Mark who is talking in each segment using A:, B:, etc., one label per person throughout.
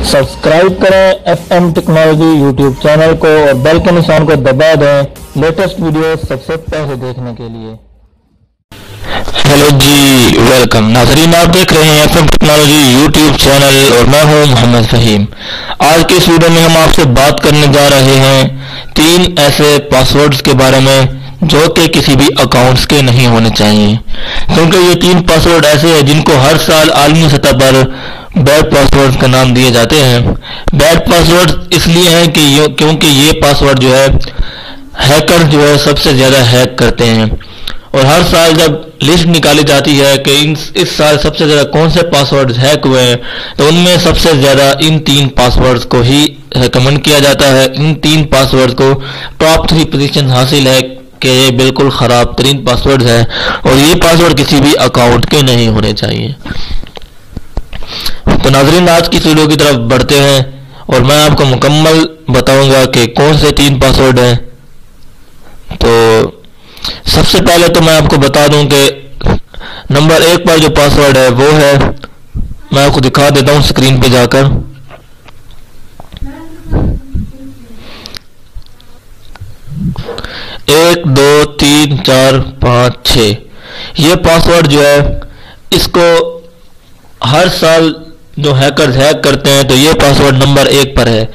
A: Subscribe करें FM technology YouTube channel को और बेल के निशान को दबा दें लेटेस्ट वीडियो सबसे पहले देखने के लिए।
B: हेलो जी, वेलकम नाज़रीन, आप देख रहे हैं FM टेक्नोलॉजी यूट्यूब चैनल और मैं हूं मोहम्मद फहीम। आज के इस वीडियो में हम आपसे बात करने जा रहे हैं 3 ऐसे पासवर्ड्स के बारे में जो कि किसी भी अकाउंट्स के नहीं होने चाहिए, क्योंकि ये 3 पासवर्ड ऐसे हैं जिनको हर साल आलमी सतह पर बैड पासवर्ड्स का नाम दिए जाते हैं। बैड पासवर्ड इसलिए हैं कि क्योंकि ये पासवर्ड जो है हैकर जो है सबसे ज़्यादा हैक करते हैं, और हर साल जब लिस्ट निकाली जाती है कि इस साल सबसे ज़्यादा कौन से पासवर्ड हैक हुए हैं, तो उनमें सबसे ज़्यादा इन 3 पासवर्ड्स को ही रिकमेंड किया जाता है। इन 3 पासवर्ड को टॉप 3 पोजीशन हासिल है कि ये बिल्कुल ख़राब तरीन पासवर्ड है और ये पासवर्ड किसी भी अकाउंट के नहीं होने चाहिए। तो नाज़रीन, आज की वीडियो की तरफ बढ़ते हैं और मैं आपको मुकम्मल बताऊंगा कि कौन से 3 पासवर्ड हैं। तो सबसे पहले तो मैं आपको बता दूं कि नंबर 1 पर जो पासवर्ड है वो है, मैं आपको दिखा देता हूं स्क्रीन पे जाकर। एक 2 3 4 5 6 ये पासवर्ड जो है इसको हर साल जो हैकर्स हैक करते हैं, तो ये पासवर्ड नंबर 1 पर है।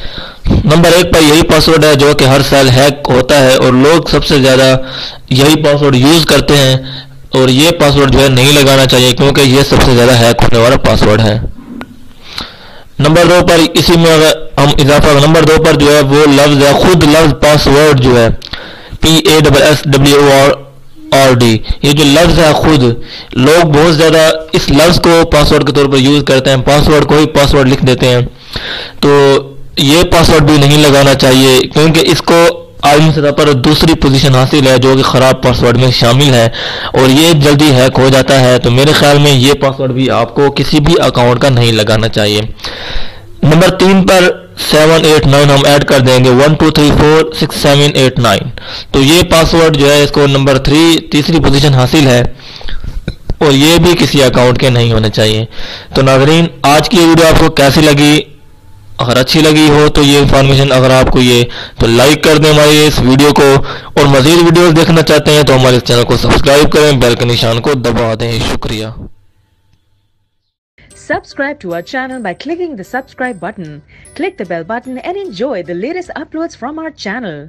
B: नंबर 1 पर यही पासवर्ड है जो कि हर साल हैक होता है और लोग सबसे ज़्यादा यही पासवर्ड यूज़ करते हैं, और ये पासवर्ड जो है नहीं लगाना चाहिए क्योंकि ये सबसे ज़्यादा हैक होने वाला पासवर्ड है। नंबर 2 पर इसी में अगर हम इजाफा, नंबर 2 पर जो है वो लफ्ज़ है, खुद लफ्ज़ पासवर्ड जो है PASSWORD, ये जो लफ्ज़ है खुद, लोग बहुत ज़्यादा इस लफ्ज़ को पासवर्ड के तौर पर यूज़ करते हैं, पासवर्ड को ही पासवर्ड लिख देते हैं। तो ये पासवर्ड भी नहीं लगाना चाहिए क्योंकि इसको आलमी सतह पर दूसरी पोजीशन हासिल है जो कि ख़राब पासवर्ड में शामिल है और ये जल्दी हैक हो जाता है। तो मेरे ख्याल में ये पासवर्ड भी आपको किसी भी अकाउंट का नहीं लगाना चाहिए। नंबर 3 पर 7 8 9 हम ऐड कर देंगे, 1 2 3 4 6 7 8 9। तो ये पासवर्ड जो है इसको नंबर 3 तीसरी पोजीशन हासिल है और ये भी किसी अकाउंट के नहीं होने चाहिए। तो नाज़रीन, आज की वीडियो आपको कैसी लगी? अगर अच्छी लगी हो तो ये इन्फॉर्मेशन अगर आपको ये तो लाइक कर दें हमारे इस वीडियो को, और मज़ीद वीडियोस देखना चाहते हैं तो हमारे चैनल को सब्सक्राइब करें, बेल के निशान को दबा दें। शुक्रिया।
C: Subscribe to our channel by clicking the subscribe button. Click the bell button and enjoy the latest uploads from our channel.